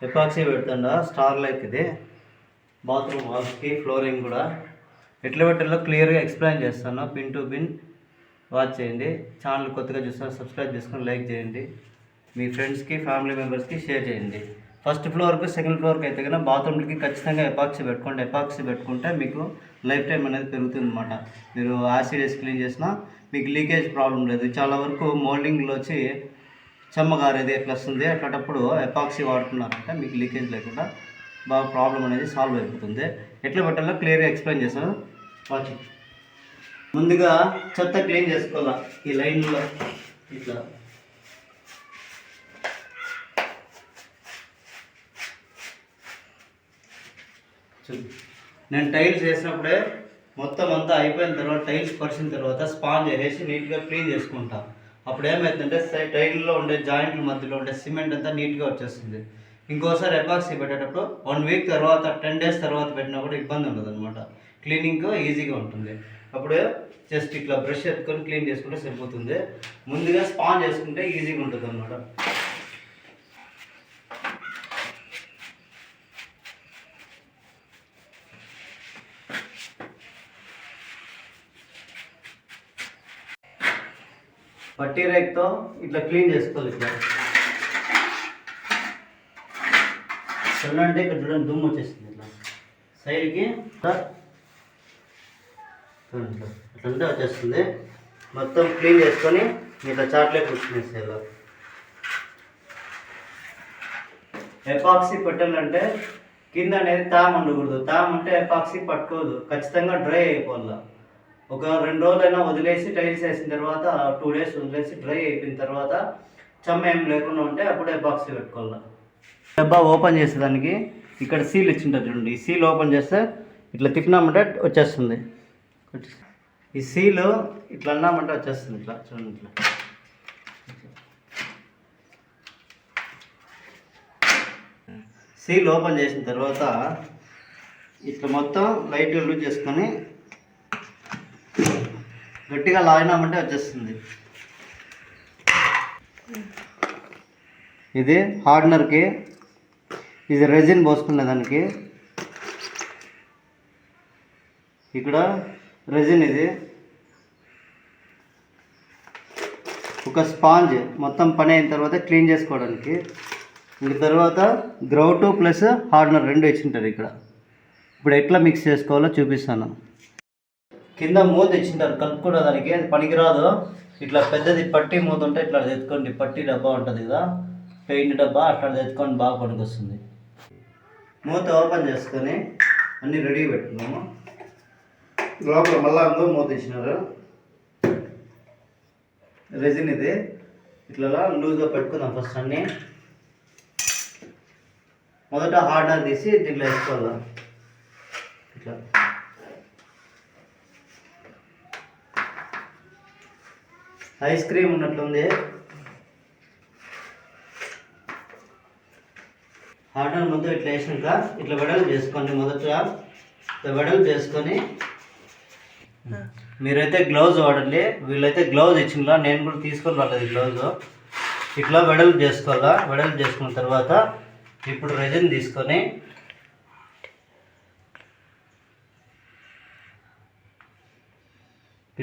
Epoxy పెడుతుండ star like ఇది bathroom వాల్స్కి flooring కూడా ఎట్లా పెట్టాలో క్లియర్గా ఎక్స్ప్లెయిన్ చేస్తాను. పిన్ టు పిన్ వాచ్ చేయండి. ఛానల్ కొత్తగా చూస్తారు సబ్స్క్రైబ్ చేసుకొని లైక్ చేయండి. మీ ఫ్రెండ్స్కి ఫ్యామిలీ మెంబర్స్కి షేర్ చేయండి. ఫస్ట్ ఫ్లోర్కి సెకండ్ ఫ్లోర్కి అయితే కన్నా బాత్రూమ్కి ఖచ్చితంగా ఎపాక్సీ పెట్టుకోండి. ఎపాక్సీ పెట్టుకుంటే మీకు లైఫ్ టైం అనేది పెరుగుతుంది అన్నమాట. మీరు యాసిడ్ వేసి క్లీన్ చేసినా మీకు లీకేజ్ ప్రాబ్లం లేదు. చాలా వరకు మోల్డింగ్లో వచ్చి చెమ్మగారేది ఎట్లా వస్తుంది. అట్లాంటప్పుడు ఎపాక్సీ వాడుతున్నారంటే మీకు లీకేజ్ లేకుండా బాగా ప్రాబ్లం అనేది సాల్వ్ అయిపోతుంది. ఎట్లా పెట్టాలో క్లియర్గా ఎక్స్ప్లెయిన్ చేస్తాను. వాచింగ్ ముందుగా చెత్త క్లీన్ చేసుకోవాలా. ఈ లైన్లో ఇట్లా నేను టైల్స్ వేసినప్పుడే మొత్తం అంతా అయిపోయిన తర్వాత టైల్స్ పరిచిన తర్వాత స్పాంజ్ వేసి నీట్గా క్లీన్ చేసుకుంటాం. అప్పుడు ఏమవుతుందంటే టైల్లో ఉండే జాయింట్ల మధ్యలో ఉండే సిమెంట్ అంతా నీట్గా వచ్చేస్తుంది. ఇంకోసారి ఎపాక్సీ పెట్టేటప్పుడు 1 వీక్ తర్వాత 10 డేస్ తర్వాత పెట్టినా కూడా ఇబ్బంది ఉండదు అనమాట. క్లీనింగ్ ఈజీగా ఉంటుంది. అప్పుడు జస్ట్ ఇట్లా బ్రష్ ఎత్తుకొని క్లీన్ చేసుకుంటే సరిపోతుంది. ముందుగా స్పాంజ్ వేసుకుంటే ఈజీగా ఉంటుంది అనమాట. పట్టీ రేక్తో ఇట్లా క్లీన్ చేసుకోవాలి. ఇట్లా అంటే ఇక్కడ చూడండి దుమ్ము వచ్చేస్తుంది. ఇట్లా సైడ్కి అట్లంతా వచ్చేస్తుంది. మొత్తం క్లీన్ చేసుకొని ఇట్లా చాట్లే కూర్చునేసేలా. ఎపాక్సీ పెట్టాలంటే కింద అనేది తాము ఉండకూడదు. తాము అంటే ఎపాక్సీ పట్టుకోదు. ఖచ్చితంగా డ్రై అయిపోవాలి. ఒక 2 రోజులైనా వదిలేసి టైల్స్ వేసిన తర్వాత 2 డేస్ వదిలేసి డ్రై అయిపోయిన తర్వాత చెమ్మ ఏం లేకుండా ఉంటే అప్పుడు ఎపాక్సీ పెట్టుకోవాలి. డబ్బా ఓపెన్ చేసేదానికి ఇక్కడ సీల్ ఇచ్చింటారు చూడండి. ఈ సీల్ ఓపెన్ చేస్తే ఇట్లా తిప్పినామంటే వచ్చేస్తుంది. ఈ సీలు ఇట్లా అన్నామంటే వచ్చేస్తుంది. ఇట్లా చూడండి. ఇట్లా సీల్ ఓపెన్ చేసిన తర్వాత ఇట్లా మొత్తం లైట్గా లూజ్ చేసుకొని గట్టిగా లాగినామంటే వచ్చేస్తుంది. ఇది హార్డనర్కి, ఇది రెజిన్ పోసుకునే దానికి. ఇక్కడ రెజిన్, ఇది ఒక స్పాంజ్ మొత్తం పని అయిన తర్వాత క్లీన్ చేసుకోవడానికి. ఇంక తర్వాత గ్రౌట్ ప్లస్ హార్డనర్ 2 ఇచ్చింటారు ఇక్కడ. ఇప్పుడు ఎట్లా మిక్స్ చేసుకోవాలో చూపిస్తాను. కింద మూత ఇచ్చింటారు కలుపుకునే దానికి. అది పనికిరాదు. ఇట్లా పెద్దది పట్టి మూత ఉంటే ఇట్లా తెచ్చుకోండి. పట్టి డబ్బా ఉంటుంది కదా, పెయింట్ డబ్బా, అట్లా తెచ్చుకొని బాగా పనికొస్తుంది. మూత ఓపెన్ చేసుకొని అన్నీ రెడీ పెట్టుకున్నాము. లోపల మళ్ళా ఇంకో మూత ఇచ్చినారు. రెజిన్ ఇది ఇట్లా లూజ్గా పెట్టుకుందాం. ఫస్ట్ అన్నీ మొదట హార్డనర్ తీసి దీంట్లో వేసుకోవాలి. ఇట్లా ఐస్ క్రీమ్ ఉన్నట్లుంది. హార్డనర్ మొత్తం ఇట్లా వేసినాక ఇట్లా వెడల్పు చేసుకోండి. మొదట ఇట్లా వెడల్పు చేసుకొని మీరైతే గ్లౌజ్ వాడండి. వీళ్ళైతే గ్లౌజ్ ఇచ్చిందా, నేను కూడా తీసుకొని రాలేదు గ్లౌజ్. ఇట్లా వెడల్పు చేసుకోవాలా. వెడల్పు చేసుకున్న తర్వాత ఇప్పుడు రెజిన్ తీసుకొని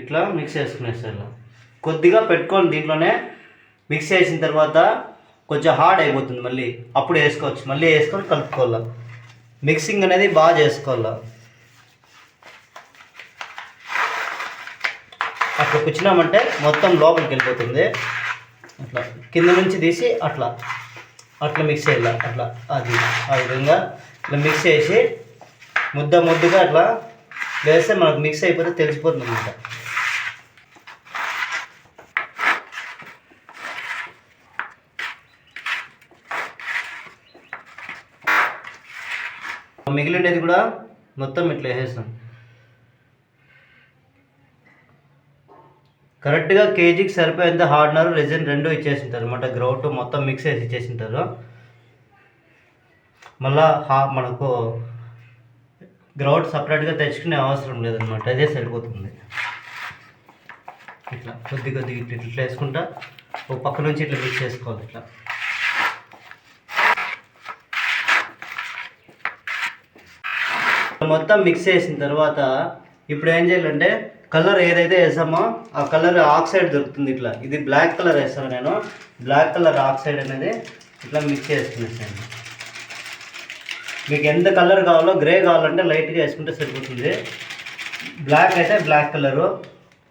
ఇట్లా మిక్స్ చేసుకునేసారు. కొద్దిగా పెట్టుకొని దీంట్లోనే మిక్స్ చేసిన తర్వాత కొంచెం హార్డ్ అయిపోతుంది. మళ్ళీ అప్పుడు వేసుకోవచ్చు. మళ్ళీ వేసుకొని కలుపుకోవాలి. మిక్సింగ్ అనేది బాగా చేసుకోవాలి. అట్లా కూర్చున్నామంటే మొత్తం లోపలికి వెళ్ళిపోతుంది. అట్లా కింద నుంచి తీసి అట్లా అట్లా మిక్స్ చేయాలి. అట్లా అది ఆ విధంగా ఇట్లా మిక్స్ చేసి ముద్దగా అట్లా వేస్తే మనకు మిక్స్ అయిపోతే తెలిసిపోతుంది అన్నమాట. మిగిలినది కూడా మొత్తం ఇట్లా వేసేస్తాం. కరెక్ట్గా కేజీకి సరిపోయేంత హార్డనర్, రెజిన్ 2 ఇచ్చేసింటారు అనమాట. గ్రౌట్ మొత్తం మిక్స్ చేసి ఇచ్చేసింటారు. మళ్ళా మనకు గ్రౌట్ సపరేట్గా తెచ్చుకునే అవసరం లేదనమాట. అదే సరిపోతుంది. ఇట్లా కొద్దిగా ఇట్లా వేసుకుంటా ఒక పక్క నుంచి ఇట్లా మిక్స్ చేసుకోవాలి. ఇట్లా మొత్తం మిక్స్ చేసిన తర్వాత ఇప్పుడు ఏం చేయాలంటే కలర్ ఏదైతే వేసామో ఆ కలర్ ఆక్సైడ్ దొరుకుతుంది ఇట్లా. ఇది బ్లాక్ కలర్ వేస్తాను నేను. బ్లాక్ కలర్ ఆక్సైడ్ అనేది ఇట్లా మిక్స్ చేసుకునేసాను. మీకు ఎంత కలర్ కావాలో, గ్రే కావాలంటే లైట్గా వేసుకుంటే సరిపోతుంది. బ్లాక్ అయితే బ్లాక్ కలరు,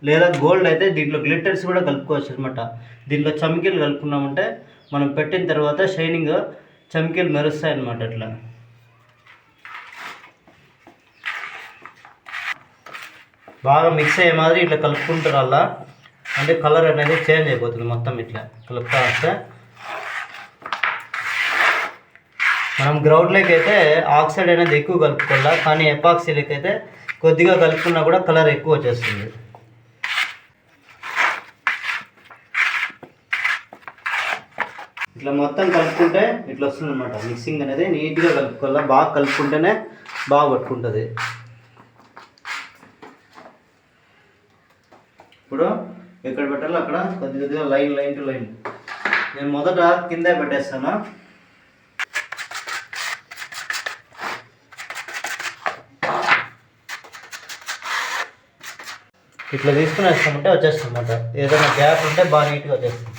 లేదా గోల్డ్ అయితే దీంట్లో గ్లిటర్స్ కూడా కలుపుకోవచ్చు అనమాట. దీంట్లో చమ్కీలు కలుపుకున్నామంటే మనం పెట్టిన తర్వాత షైనింగ్ చమ్కీలు మెరుస్తాయి అన్నమాట. అట్లా బాగా మిక్స్ అయ్యే మాదిరి ఇట్లా కలుపుకుంటారు. అలా అంటే కలర్ అనేది చేంజ్ అయిపోతుంది మొత్తం. ఇట్లా కలుపుతా వస్తే మనం గ్రౌండ్లోకి అయితే ఆక్సైడ్ అనేది ఎక్కువ కలుపుకోవాలా, కానీ ఎపాక్సీలకి అయితే కొద్దిగా కలుపుకున్నా కూడా కలర్ ఎక్కువ వచ్చేస్తుంది. ఇట్లా మొత్తం కలుపుకుంటే ఇట్లా వస్తుంది అనమాట. మిక్సింగ్ అనేది నీట్గా కలుపుకోవాలా, బాగా కలుపుకుంటేనే బాగా పట్టుకుంటుంది. ఇప్పుడు ఎక్కడ పెట్టాలో అక్కడ కొద్దిగా లైన్ టు లైన్. నేను మొదట కింద పెట్టేస్తాను. ఇట్లా తీసుకుని వేస్తామంటే వచ్చేస్తుంది అన్నమాట. ఏదైనా గ్యాప్ ఉంటే బాగా నీట్గా వచ్చేస్తుంది.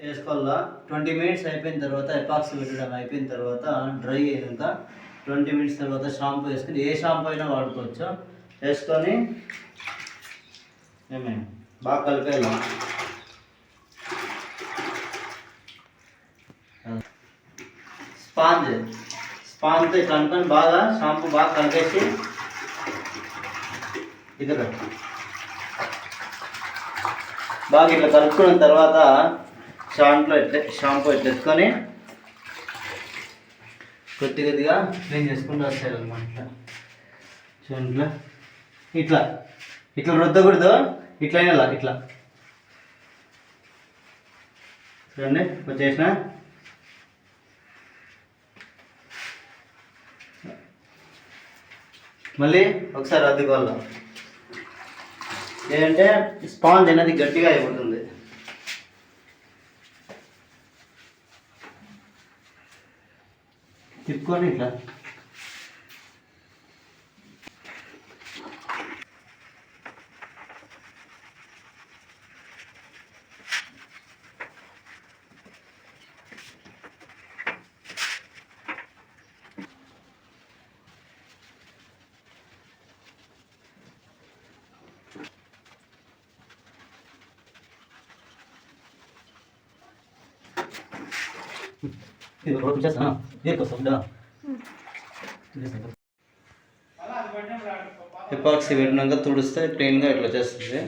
వేసుకోవాలా. 20 మినిట్స్ అయిపోయిన తర్వాత ఎపాక్సీ పెట్టడం అయిపోయిన తర్వాత డ్రై అయ్యాక 20 మినిట్స్ తర్వాత షాంపూ వేసుకొని, ఏ షాంపూ అయినా వాడుకోవచ్చు, వేసుకొని బాగా కలిపేయాలి. స్పాంజ్తో ఇట్లా అనుకొని బాగా షాంపూ బాగా కలిపేసి ఇది బాగా ఇట్లా కలుపుకున్న తర్వాత షాంపూ ఇట్లా ఎత్తుకొని కొద్దిగా క్లీన్ చేసుకుంటూ వస్తాయి అన్నమాట. చూడండి ఇట్లా ఇట్లా రుద్దకూడదు, ఇట్లయినా ఇట్లా చూడండి వచ్చేసిన. మళ్ళీ ఒకసారి అద్దుకోవాలి. ఏంటంటే స్పాంజ్ అనేది గట్టిగా అయిపోతుంది. తిప్పుకొని ఇట్లా ఎపాక్సీ పెట్టినాక తుడిస్తే క్లీన్గా ఇట్లా వచ్చేస్తుంది.